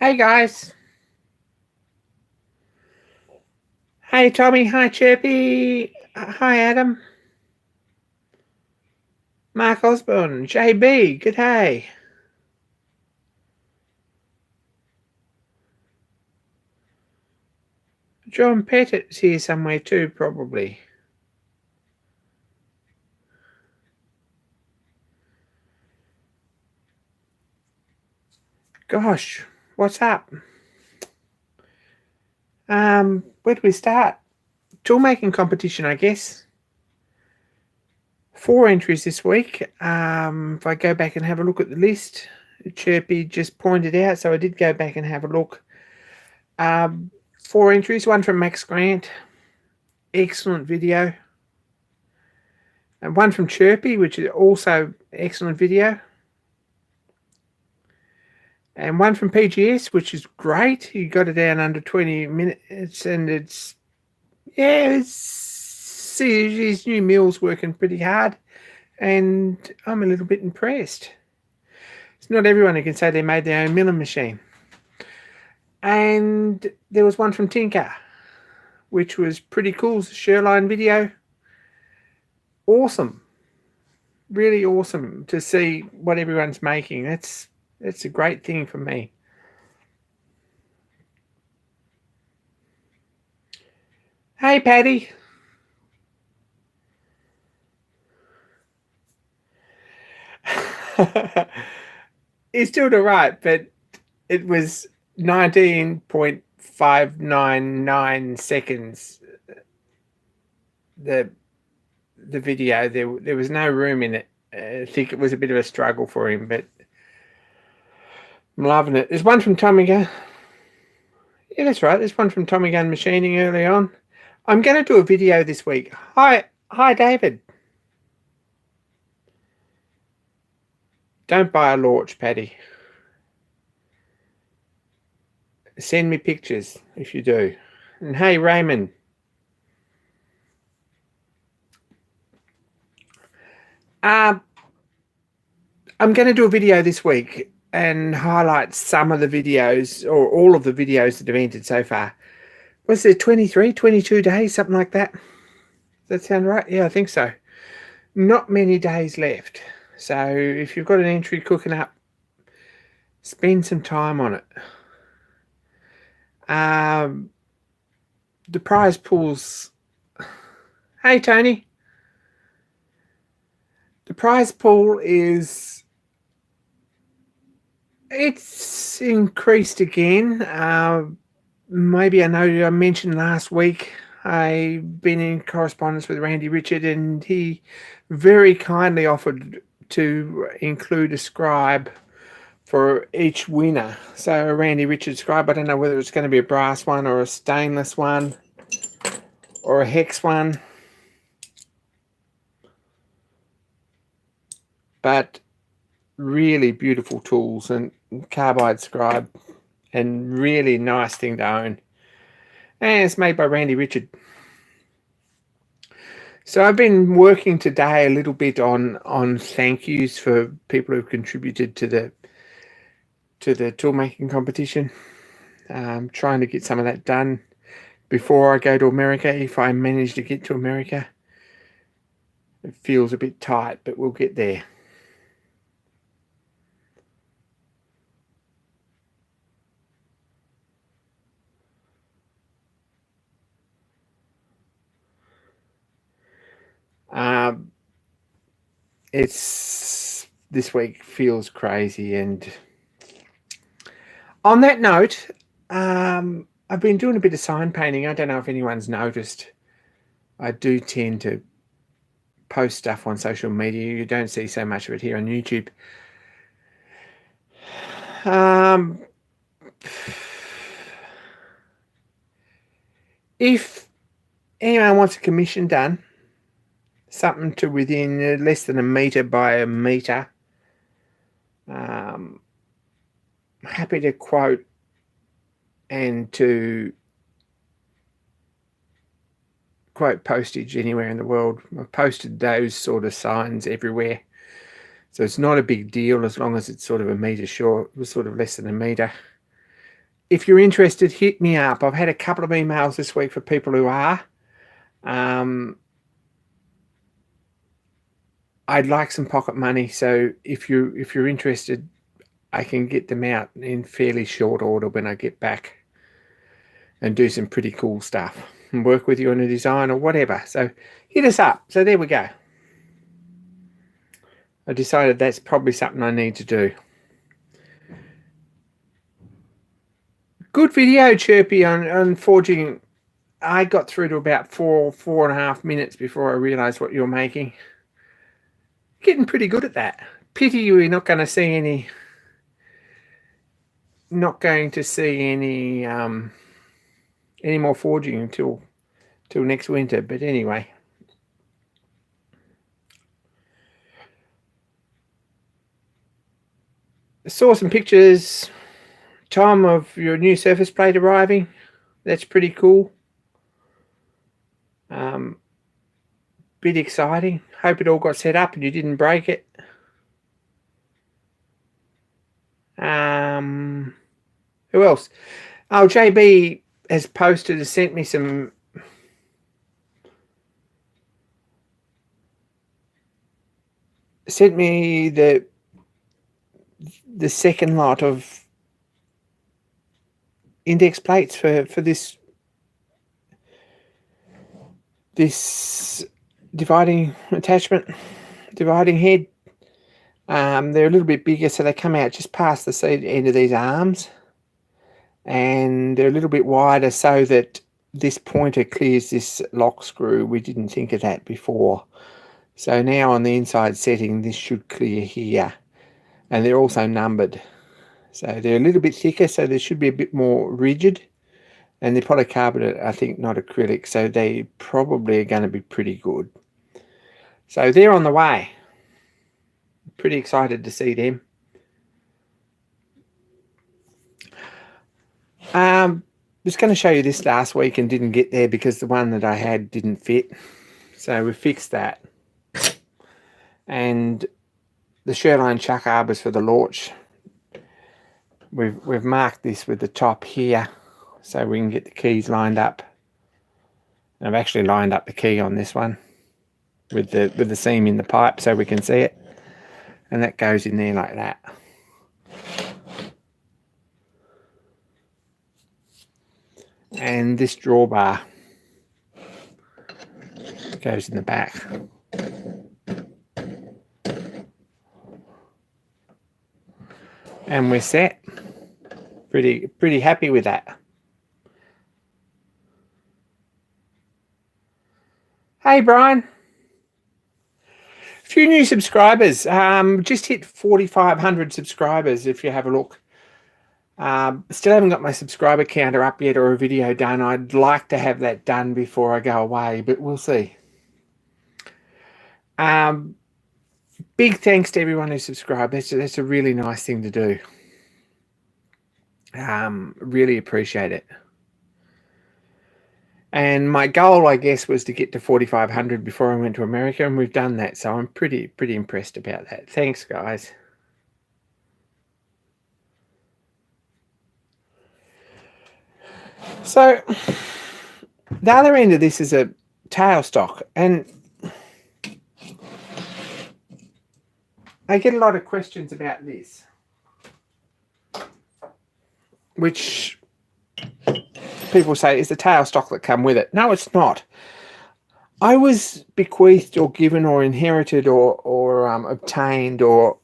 Hey guys. Hey Tommy. Hi Chirpy. Hi Adam. Mark Osborne. JB. Good day. John Pettit's here somewhere too, probably. Gosh, what's up? Where do we start? Tool making competition, I guess. 4 entries this week. If I go back and have a look at the list, Chirpy just pointed out, so I did go back and have a look. 4 entries, one from Max Grant. Excellent video. And one from Chirpy, which is also excellent video. And one from PGS, which is great. He got it down under 20 minutes, and it's his new mill's working pretty hard, and I'm a little bit impressed. It's not everyone who can say they made their own milling machine. And there was one from Tinker, which was pretty cool. It's a Sherline video. Awesome. Really awesome to see what everyone's making. That's a great thing for me. Hey, Patty. He's doing all right, but it was 19.599 seconds. The video, there was no room in it. I think it was a bit of a struggle for him, but I'm loving it. There's one from Tommy Gun. Yeah, that's right. There's one from Tommy Gun Machining early on. I'm going to do a video this week. Hi, David. Don't buy a Lorch, Paddy. Send me pictures if you do. And hey, Raymond. I'm going to do a video this week and highlight some of the videos, or all of the videos that have entered so far. Was there 23, 22 days, something like that? Does that sound right? Yeah, I think so. Not many days left. So if you've got an entry cooking up, spend some time on it. The prize pools. Hey, Tony. The prize pool it's increased again. Maybe I know I mentioned last week I've been in correspondence with Randy Richard, and he very kindly offered to include a scribe for each winner. So a Randy Richard scribe, I don't know whether it's going to be a brass one or a stainless one or a hex one. But really beautiful tools, and carbide scribe, and really nice thing to own. And it's made by Randy Richard. So I've been working today a little bit on thank yous for people who've contributed to the tool making competition. Trying to get some of that done before I go to America, if I manage to get to America. It feels a bit tight, but we'll get there. This week feels crazy, and on that note, I've been doing a bit of sign painting. I don't know if anyone's noticed. I do tend to post stuff on social media. You don't see so much of it here on YouTube. If anyone wants a commission done, something to within less than a meter by a meter, happy to quote and to quote postage anywhere in the world. I've posted those sort of signs everywhere, so it's not a big deal as long as it's sort of a meter short, sort of less than a meter. if you're interested, hit me up. I've had a couple of emails this week for people who are. I'd like some pocket money, so if you're interested, I can get them out in fairly short order when I get back and do some pretty cool stuff and work with you on a design or whatever. So hit us up. So there we go. I decided that's probably something I need to do. Good video, Chirpy, on forging. I got through to about 4.5 minutes before I realised what you were making. Getting pretty good at that. Pity we're not going to see any. Not going to see any more forging until next winter. But anyway. I saw some pictures, Tom, of your new surface plate arriving. That's pretty cool. Bit exciting. Hope it all got set up and you didn't break it. Who else? Oh, JB has posted and sent me some. Sent me the second lot of index plates for this dividing attachment, dividing head. They're a little bit bigger, so they come out just past the end of these arms, and they're a little bit wider so that this pointer clears this lock screw. We didn't think of that before. So now on the inside setting, this should clear here, and they're also numbered. So they're a little bit thicker, so they should be a bit more rigid. And they're polycarbonate, I think, not acrylic, so they probably are going to be pretty good. So they're on the way. Pretty excited to see them. I was going to show you this last week and didn't get there because the one that I had didn't fit. So we fixed that. And the Sherline chuck arbors for the launch. We've marked this with the top here so we can get the keys lined up. And I've actually lined up the key on this one with the seam in the pipe so we can see it. And that goes in there like that. And this drawbar goes in the back. And we're set. Pretty happy with that. Hey Brian. A few new subscribers. Just hit 4,500 subscribers if you have a look. Still haven't got my subscriber counter up yet or a video done. I'd like to have that done before I go away, but we'll see. Big thanks to everyone who subscribed. That's a really nice thing to do. Really appreciate it. And my goal, I guess, was to get to 4,500 before I went to America, and we've done that. So I'm pretty impressed about that. Thanks, guys. So the other end of this is a tailstock, and I get a lot of questions about this, which people say is the tailstock that come with it. No, it's not. I was bequeathed or given or inherited or obtained or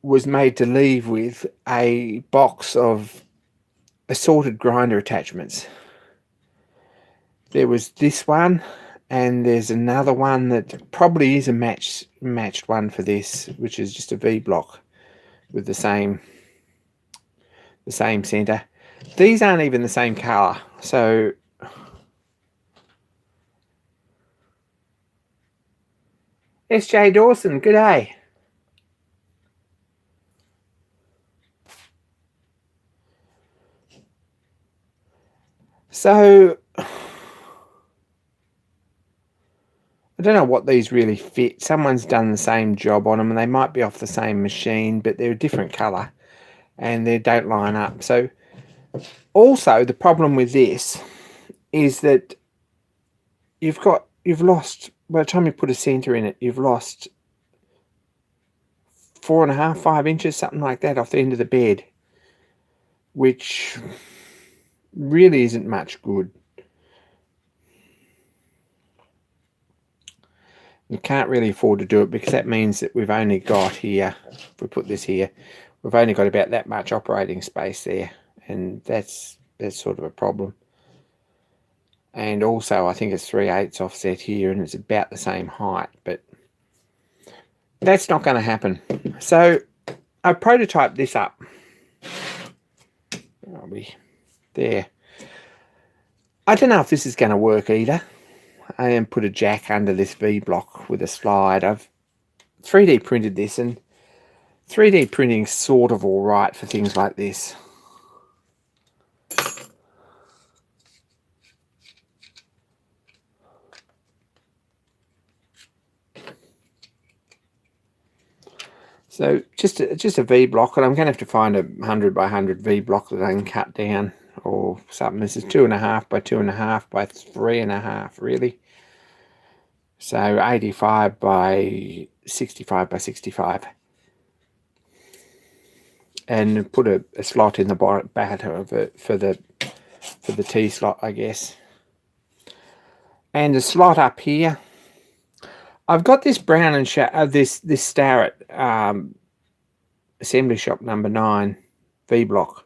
was made to leave with a box of assorted grinder attachments. There was this one, and there's another one that probably is a matched one for this, which is just a V-block with the same center. These aren't even the same color, so SJ Dawson, good day. So I don't know what these really fit. Someone's done the same job on them, and they might be off the same machine, but they're a different color. and they don't line up. So also the problem with this is that you've lost, by the time you put a center in it, you've lost 4.5, 5 inches, something like that, off the end of the bed, which really isn't much good. You can't really afford to do it, because that means that we've only got here, if we put this here, we've only got about that much operating space there, and that's sort of a problem. And also I think it's 3/8 offset here, and it's about the same height, but that's not going to happen. So I prototyped this up. There. I don't know if this is going to work either. I am put a jack under this V block with a slide. I've 3D printed this, and 3D printing is sort of all right for things like this. So just a V block, and I'm going to have to find a 100 by 100 V block that I can cut down or something. This is 2.5 by 2.5 by 3.5, really. So 85 by 65 by 65. And put a slot in the back of it for the T slot, I guess. And a slot up here. I've got this brown and this Starrett assembly shop number 9 V block.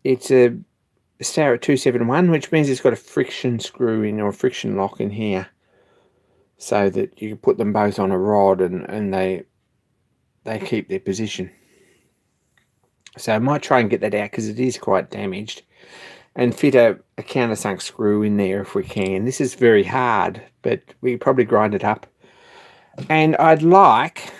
It's a Starrett 271, which means it's got a friction screw in, or a friction lock in here, so that you can put them both on a rod and they keep their position. So I might try and get that out, because it is quite damaged, and fit a countersunk screw in there if we can. This is very hard, but we could probably grind it up. And I'd like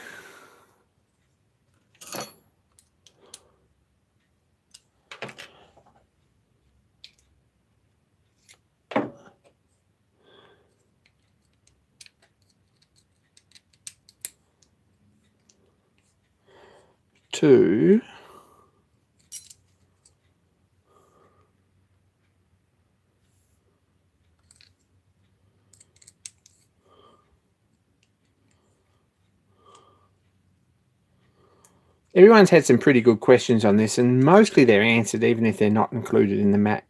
to everyone's had some pretty good questions on this, and mostly they're answered, even if they're not included in the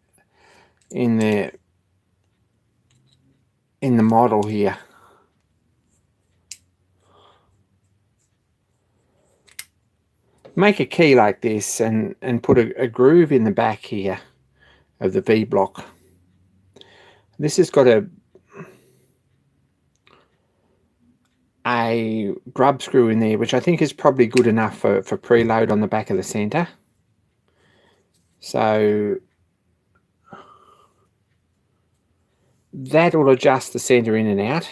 in the model here. Make a key like this and put a groove in the back here of the V block. This has got a grub screw in there, which I think is probably good enough for preload on the back of the center. So that will adjust the center in and out.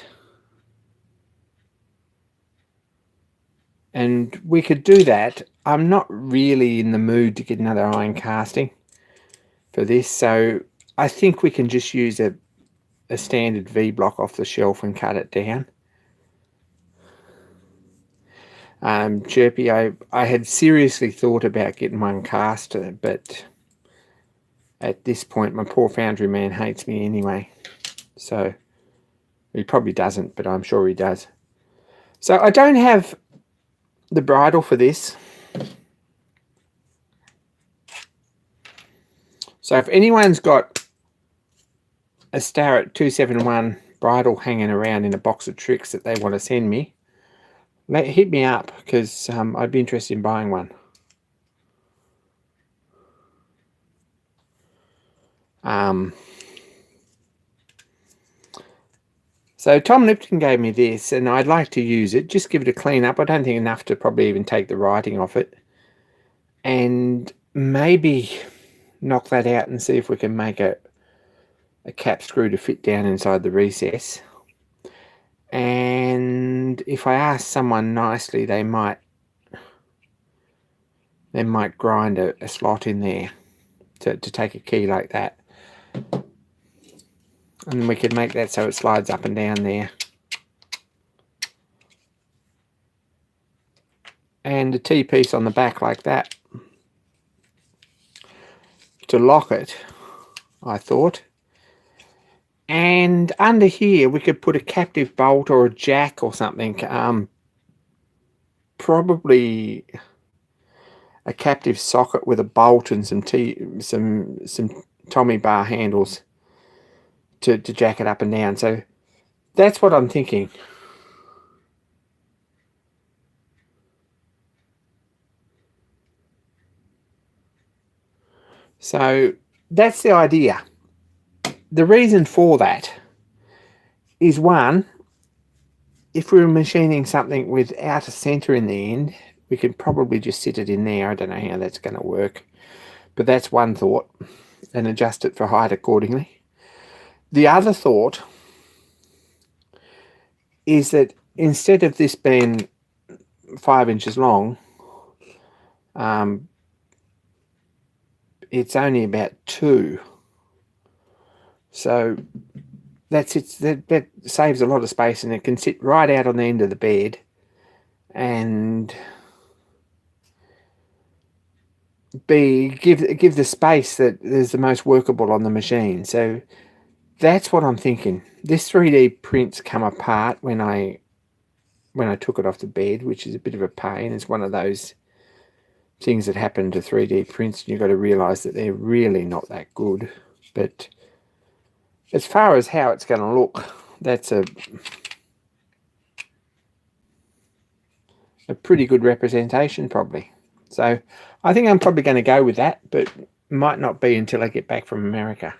And we could do that. I'm not really in the mood to get another iron casting for this, so I think we can just use a standard V block off the shelf and cut it down. Chirpy, I had seriously thought about getting one cast, but at this point my poor foundry man hates me anyway. So he probably doesn't, but I'm sure he does. So I don't have the bridle for this. So if anyone's got a Starrett 271 bridle hanging around in a box of tricks that they want to send me, hit me up, because I'd be interested in buying one. So Tom Lipton gave me this, and I'd like to use it. Just give it a clean up. I don't think enough to probably even take the writing off it. And maybe knock that out and see if we can make a cap screw to fit down inside the recess. And if I ask someone nicely, they might grind a slot in there to take a key like that. And we could make that so it slides up and down there. And a T-piece on the back like that. to lock it, I thought. And under here we could put a captive bolt or a jack or something. Probably a captive socket with a bolt and some Tommy bar handles to jack it up and down. So that's what I'm thinking. So that's the idea. The reason for that is, one, if we were machining something without a centre in the end, we could probably just sit it in there. I don't know how that's going to work, but that's one thought, and adjust it for height accordingly. The other thought is that instead of this being 5 inches long, it's only about 2. So that's it. That saves a lot of space, and it can sit right out on the end of the bed and give the space that is the most workable on the machine. So that's what I'm thinking. This 3D print's come apart when I took it off the bed, which is a bit of a pain. It's one of those things that happen to 3D prints, and you've got to realise that they're really not that good. But as far as how it's going to look, that's a pretty good representation probably. So I think I'm probably going to go with that, but might not be until I get back from America.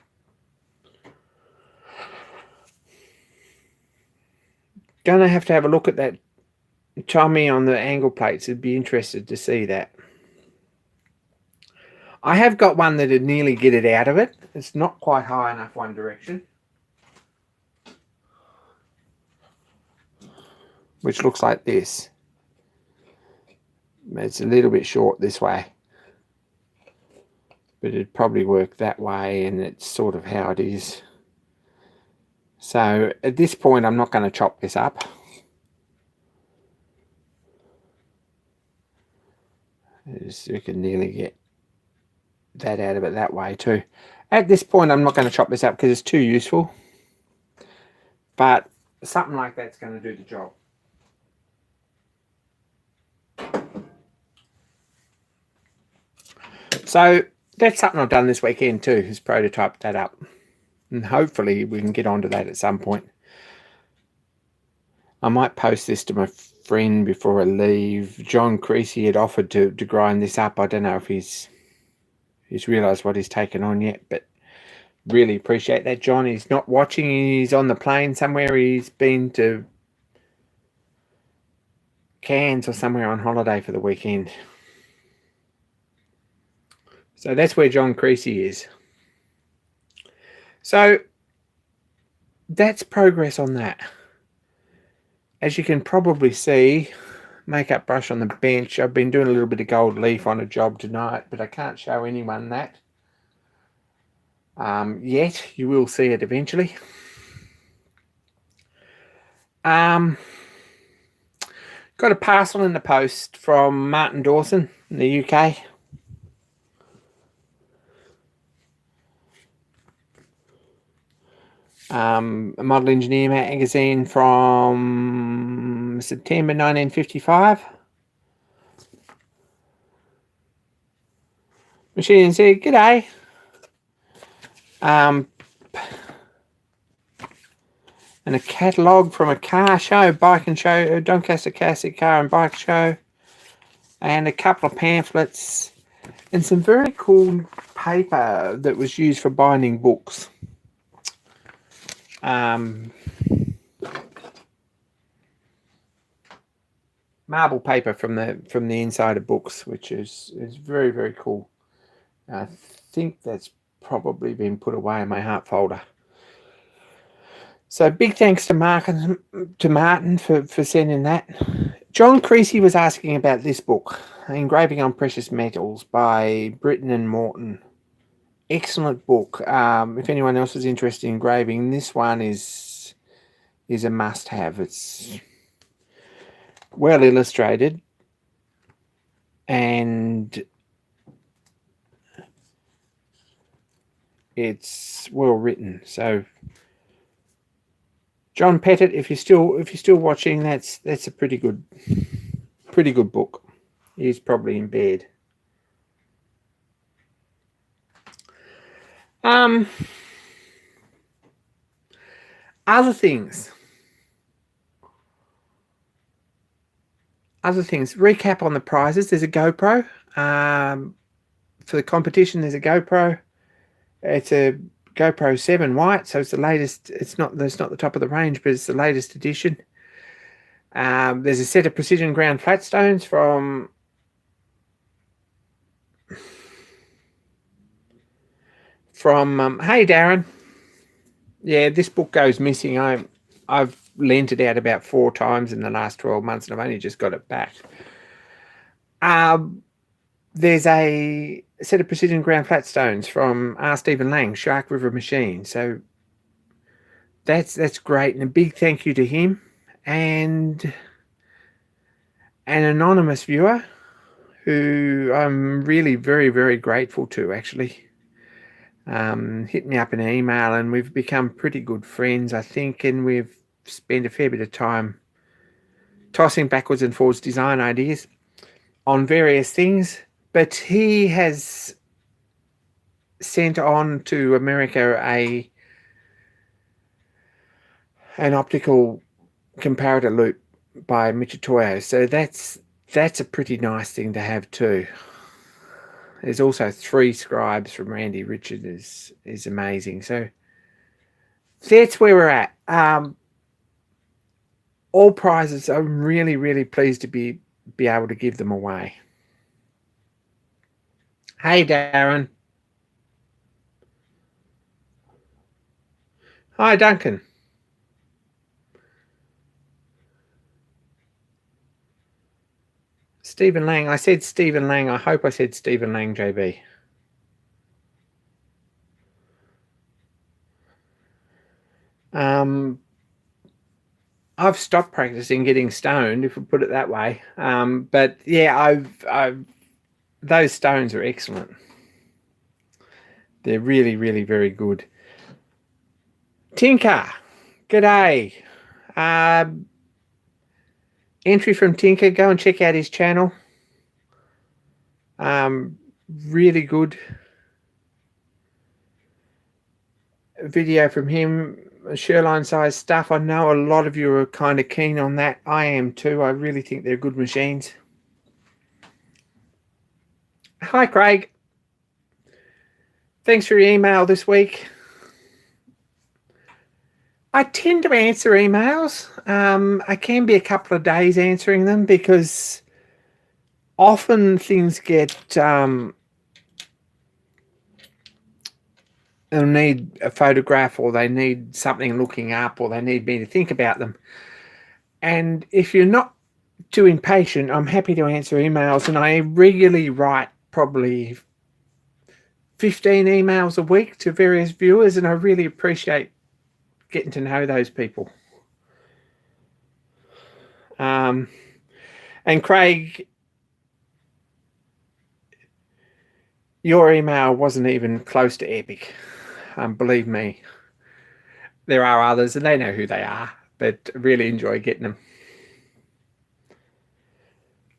Going to have a look at that Tommy on the angle plates. I'd be interested to see that. I have got one that'd nearly get it out of it. It's not quite high enough one direction, which looks like this. It's a little bit short this way, but it'd probably work that way, and it's sort of how it is. So at this point I'm not going to chop this up. We can nearly get that out of it that way too. At this point I'm not going to chop this up because it's too useful, but something like that's going to do the job. So that's something I've done this weekend too, is prototype that up, and hopefully we can get onto that at some point. I might post this to my friend before I leave. John Creasy had offered to grind this up. I don't know if he's realised what he's taken on yet, but really appreciate that, John. He's not watching. He's on the plane somewhere. He's been to Cairns or somewhere on holiday for the weekend. So that's where John Creasy is. So that's progress on that. As you can probably see, makeup brush on the bench. I've been doing a little bit of gold leaf on a job tonight, but I can't show anyone that yet. You will see it eventually. Got a parcel in the post from Martin Dawson in the UK. A Model Engineer magazine from September 1955. Machine said, "G'day. And a catalogue from a car show, bike and show, Doncaster Classic Car and Bike Show, and a couple of pamphlets, and some very cool paper that was used for binding books. Marble paper from the inside of books, which is very, very cool. I think that's probably been put away in my heart folder. So big thanks to Martin for sending that. John Creasy was asking about this book, Engraving on Precious Metals by Britton and Morton. Excellent book. If anyone else is interested in engraving, this one is a must-have. It's well illustrated and it's well written. So John Pettit, if you're still watching, that's a pretty good book. He's probably in bed. Other things. Recap on the prizes. There's a GoPro. For the competition, there's a GoPro. It's a GoPro 7 white, so it's the latest. It's not the top of the range, but it's the latest edition. There's a set of precision ground flat stones from hey Darren. Yeah, this book goes missing. I've lent it out about 4 times in the last 12 months, and I've only just got it back. There's a set of precision ground flat stones from R. Stephen Lang, Shark River Machine. So that's great, and a big thank you to him and an anonymous viewer who I'm really very, very grateful to, actually. Hit me up in an email, and we've become pretty good friends, I think, and we've spent a fair bit of time tossing backwards and forwards design ideas on various things. But he has sent on to America an optical comparator loop by Michitoyo. So that's a pretty nice thing to have too. There's also 3 scribes from Randy Richard is amazing. So that's where we're at. All prizes, I'm really, really pleased to be able to give them away. Hey, Darren. Hi, Duncan. Stephen Lang. I said Stephen Lang. I hope I said Stephen Lang, JB. I've stopped practicing getting stoned, if we put it that way. But yeah, I've those stones are excellent. They're really, really very good. Tinker, g'day. Entry from Tinker. Go and check out his channel. Really good video from him. Shoreline size stuff. I know a lot of you are kind of keen on that. I am too. I really think they're good machines. Hi, Craig. Thanks for your email this week. I tend to answer emails. I can be a couple of days answering them because often things get they'll need a photograph, or they need something looking up, or they need me to think about them. And if you're not too impatient, I'm happy to answer emails, and I regularly write probably 15 emails a week to various viewers, and I really appreciate getting to know those people. And Craig, your email wasn't even close to epic. Believe me, there are others, and they know who they are, but really enjoy getting them.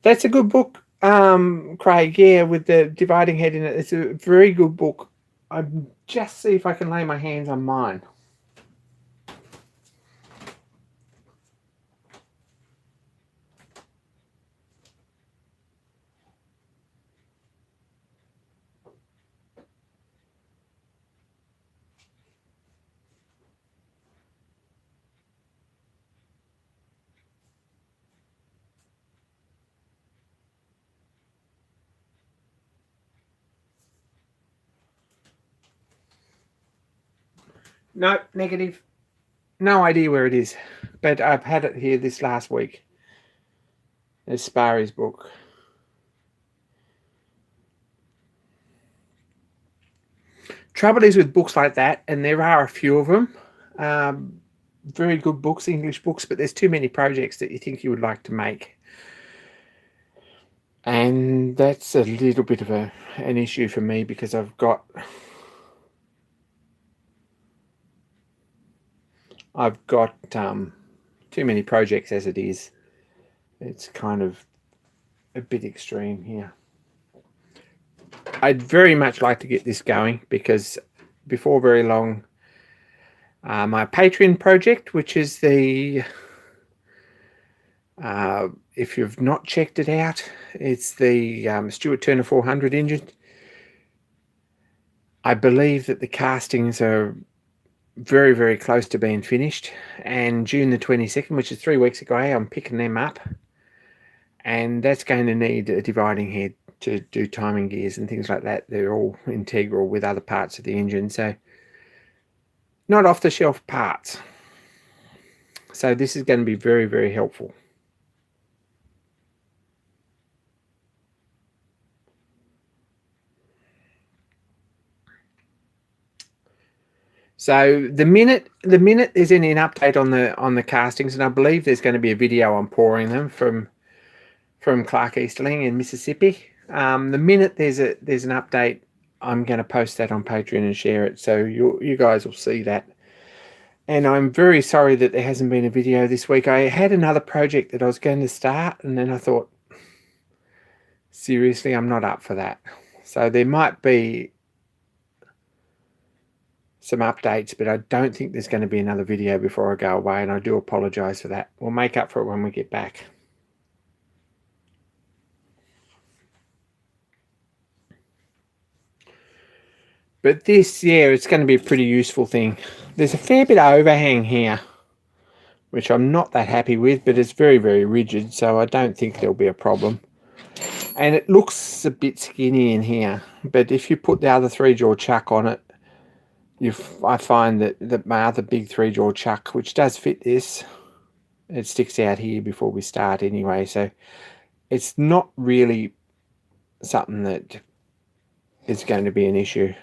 That's a good book, Craig. Yeah, with the dividing head in it. It's a very good book. I'm just see if I can lay my hands on mine. No, negative. No idea where it is, but I've had it here this last week. There's Sparry's book. Trouble is with books like that, and there are a few of them, very good books, English books, but there's too many projects that you think you would like to make. And that's a little bit of an issue for me, because I've got I've got too many projects as it is. It's kind of a bit extreme here. I'd very much like to get this going because before very long, my Patreon project, which is the if you've not checked it out, it's the Stuart Turner 400 engine. I believe that the castings are very, very close to being finished, and June the 22nd, which is 3 weeks ago, I'm picking them up, and that's going to need a dividing head to do timing gears and things like that. They're all integral with other parts of the engine, so not off-the-shelf parts. So this is going to be very, very helpful. So the minute there's any an update on the castings, and I believe there's going to be a video on pouring them from Clark Easterling in Mississippi. The minute there's an update, I'm going to post that on Patreon and share it, so you guys will see that. And I'm very sorry that there hasn't been a video this week. I had another project that I was going to start, and then I thought, seriously, I'm not up for that. So there might be some updates, but I don't think there's going to be another video before I go away, and I do apologize for that. We'll make up for it when we get back. But this, yeah, it's going to be a pretty useful thing. There's a fair bit of overhang here, which I'm not that happy with, but it's very, very rigid, so I don't think there'll be a problem. And it looks a bit skinny in here, but if you put the other 3-jaw chuck on it, I find that my other big 3-jaw chuck, which does fit this, it sticks out here before we start anyway, so it's not really something that is going to be an issue.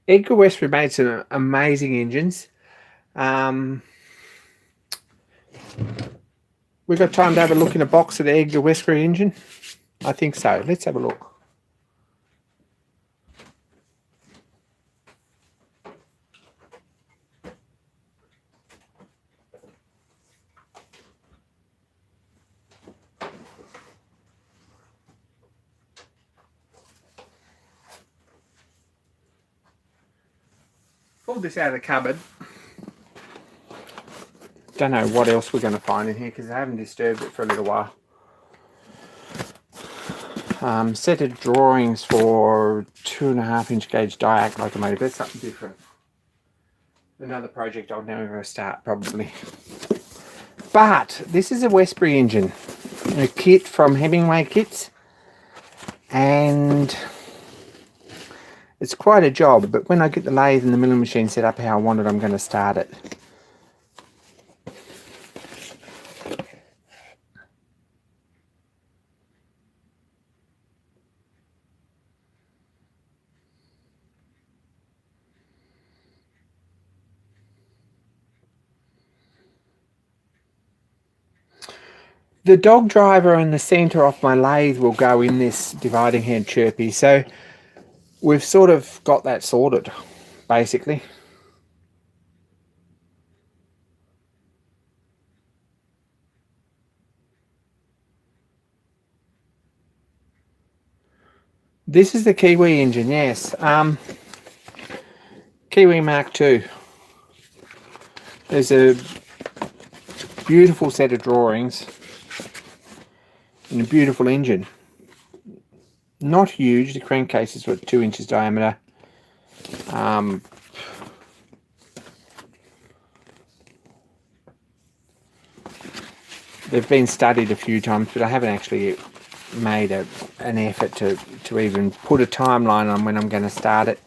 Edgar Westbury made some amazing engines. We've got time to have a look in a box at the Edgar Westbury engine? I think so. Let's have a look. Pulled this out of the cupboard. Don't know what else we're going to find in here because I haven't disturbed it for a little while. Set of drawings for 2.5-inch gauge diac locomotive. That's something different. Another project I'll never start probably. But this is a Westbury engine, a kit from Hemingway Kits, and it's quite a job. But when I get the lathe and the milling machine set up how I want it, I'm going to start it. The dog driver and the centre off my lathe will go in this dividing head chirpy, so we've sort of got that sorted, basically. This is the Kiwi engine, yes. Kiwi Mark II. There's a beautiful set of drawings and a beautiful engine. Not huge, the crankcase is what, 2 inches diameter. They've been studied a few times, but I haven't actually made an effort to even put a timeline on when I'm going to start it.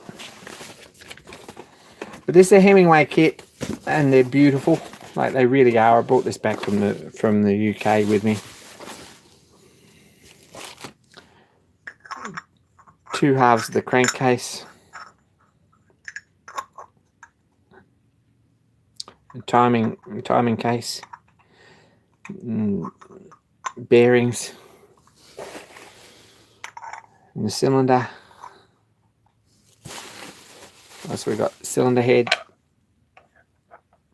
But this is a Hemingway kit, and they're beautiful, like they really are. I brought this back from the UK with me. 2 halves of the crankcase. The timing case, bearings, and the cylinder. So we've got cylinder head.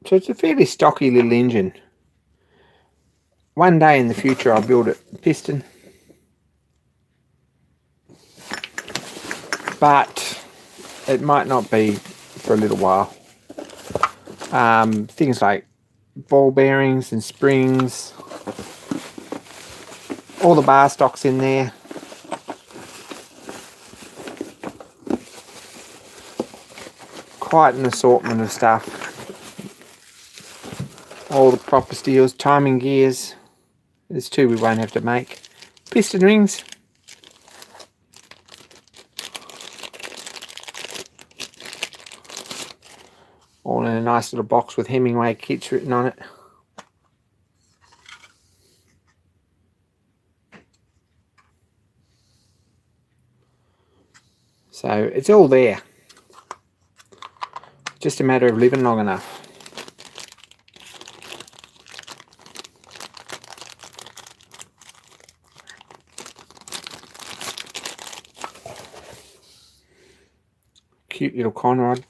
So it's a fairly stocky little engine. One day in the future I'll build a piston, but it might not be for a little while. Things like ball bearings and springs, all the bar stocks in there. Quite an assortment of stuff. All the proper steels, timing gears. There's two we won't have to make. Piston rings. All in a nice little box with Hemingway kits written on it. So it's all there. Just a matter of living long enough. Cute little conrod.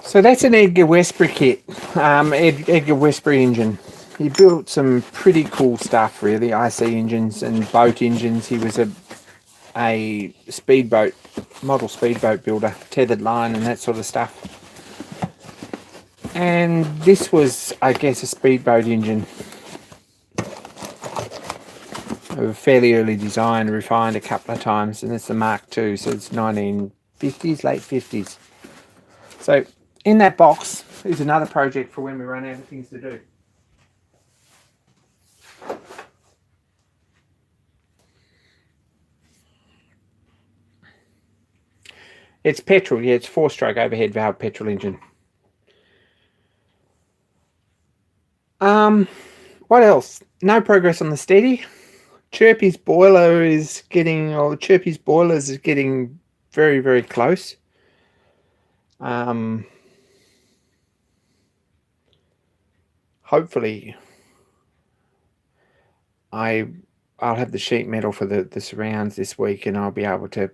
So that's an Edgar Westbury kit, Edgar Westbury engine. He built some pretty cool stuff, really. IC engines and boat engines. He was a speedboat, model speedboat builder, tethered line and that sort of stuff. And this was, I guess, a speedboat engine. A fairly early design, refined a couple of times, and it's the Mark II, so it's 1950s, late 50s. So in that box is another project for when we run out of things to do. It's petrol, yeah, it's 4-stroke overhead valve petrol engine. What else? No progress on the Steady. Chirpy's boiler is getting, or Chirpy's boilers is getting very, very close. Hopefully I'll have the sheet metal for the surrounds this week, and I'll be able to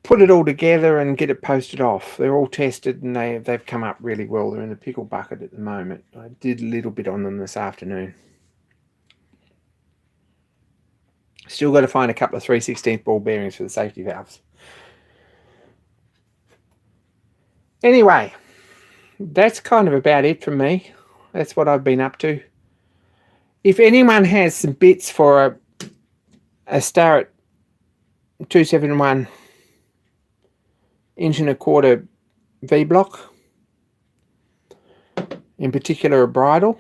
put it all together and get it posted off. They're all tested and they've come up really well. They're in the pickle bucket at the moment. I did a little bit on them this afternoon. Still got to find a couple of 3/16 ball bearings for the safety valves. Anyway, that's kind of about it from me. That's what I've been up to. If anyone has some bits for a Starrett 271 inch and a quarter V-block, in particular a bridle,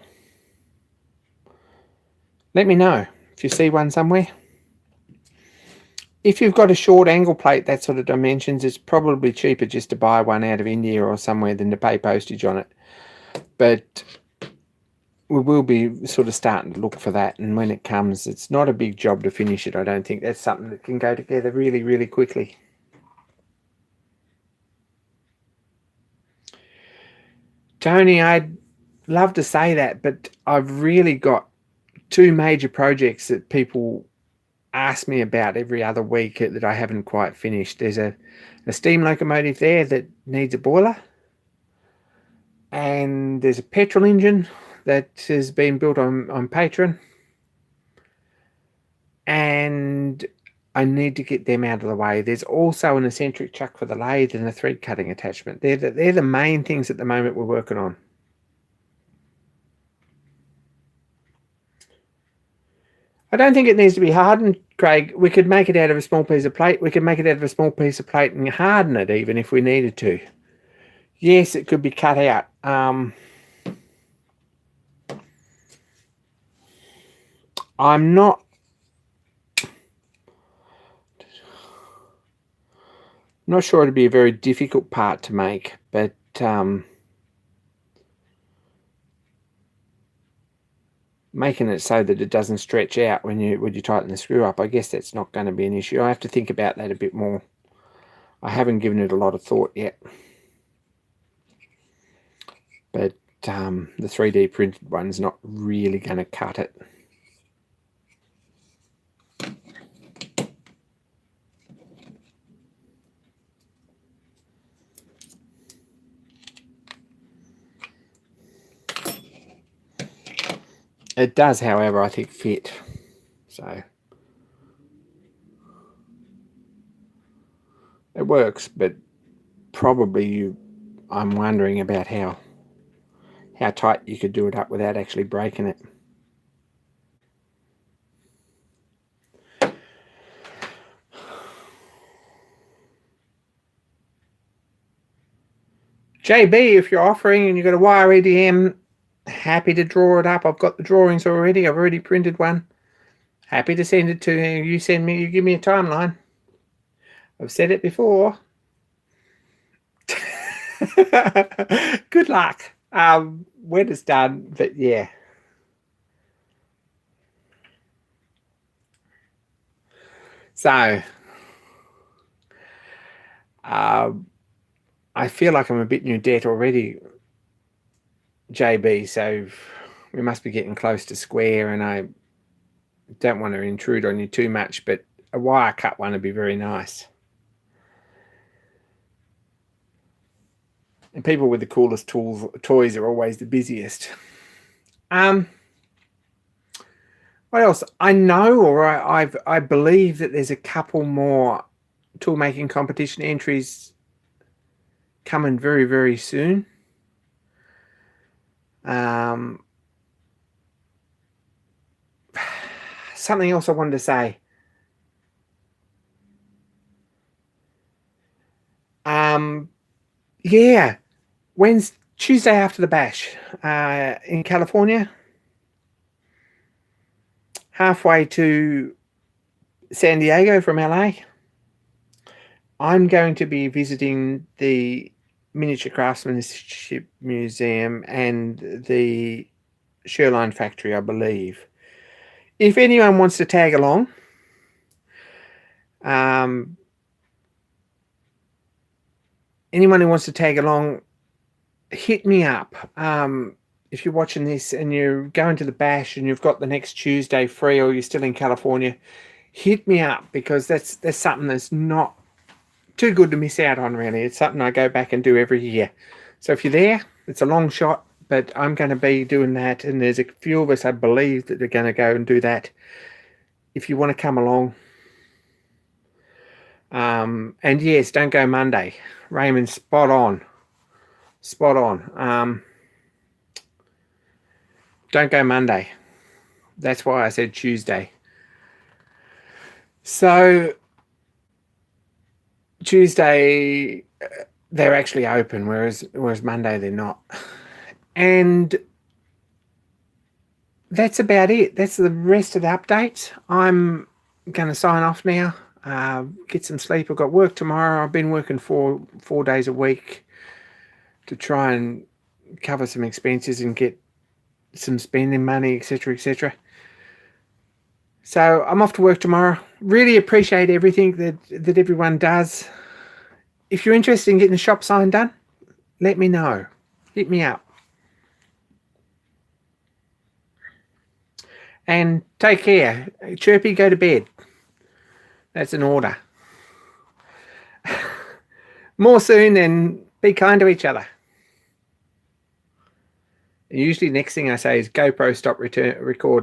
let me know if you see one somewhere. If you've got a short angle plate, that sort of dimensions, it's probably cheaper just to buy one out of India or somewhere than to pay postage on it. But we will be sort of starting to look for that, and when it comes, it's not a big job to finish it. I don't think that's something that can go together really, really quickly. Tony, I'd love to say that, but I've really got two major projects that people ask me about every other week that I haven't quite finished. There's a steam locomotive there that needs a boiler, and there's a petrol engine that has been built on Patreon, and I need to get them out of the way. There's also an eccentric chuck for the lathe and a thread cutting attachment. They're the main things at the moment we're working on. I don't think it needs to be hardened, Craig. We could make it out of a small piece of plate. We could make it out of a small piece of plate and harden it even if we needed to. Yes, it could be cut out. I'm not sure it'd be a very difficult part to make, but making it so that it doesn't stretch out when you tighten the screw up, I guess that's not going to be an issue. I have to think about that a bit more. I haven't given it a lot of thought yet. But the 3D printed one's not really going to cut it. It does, however, I think fit. So it works, but probably I'm wondering about how tight you could do it up without actually breaking it. JB, if you're offering and you've got a wire EDM, happy to draw it up. I've got the drawings already. I've already printed one. Happy to send it to you. You give me a timeline. I've said it before. Good luck. When it's done, but yeah. So, I feel like I'm a bit new debt already, JB, so we must be getting close to square, and I don't want to intrude on you too much, but a wire cut one would be very nice. And people with the coolest toys are always the busiest. What else? I know, or I believe that there's a couple more tool making competition entries coming very, very soon. Something else I wanted to say. Yeah, Tuesday after the bash in California, halfway to San Diego from LA. I'm going to be visiting the Miniature Craftsmanship Museum and the Shoreline Factory, I believe. If anyone wants to tag along, anyone who wants to tag along, hit me up. If you're watching this and you're going to the bash and you've got the next Tuesday free, or you're still in California, hit me up, because that's something that's not too good to miss out on, really. It's something I go back and do every year. So if you're there, it's a long shot, but I'm going to be doing that, and there's a few of us, I believe, that are going to go and do that. If you want to come along. And yes, don't go Monday. Raymond's spot on. Don't go Monday. That's why I said Tuesday. So Tuesday they're actually open, whereas Monday they're not. And that's about it. That's the rest of the updates. I'm going to sign off now. Get some sleep. I've got work tomorrow. I've been working 4 days a week to try and cover some expenses and get some spending money, etc., etc. So I'm off to work tomorrow. Really appreciate everything that everyone does. If you're interested in getting the shop sign done, let me know. Hit me up. And take care. Chirpy, go to bed. That's an order. More soon, and be kind to each other. And usually next thing I say is GoPro stop recording.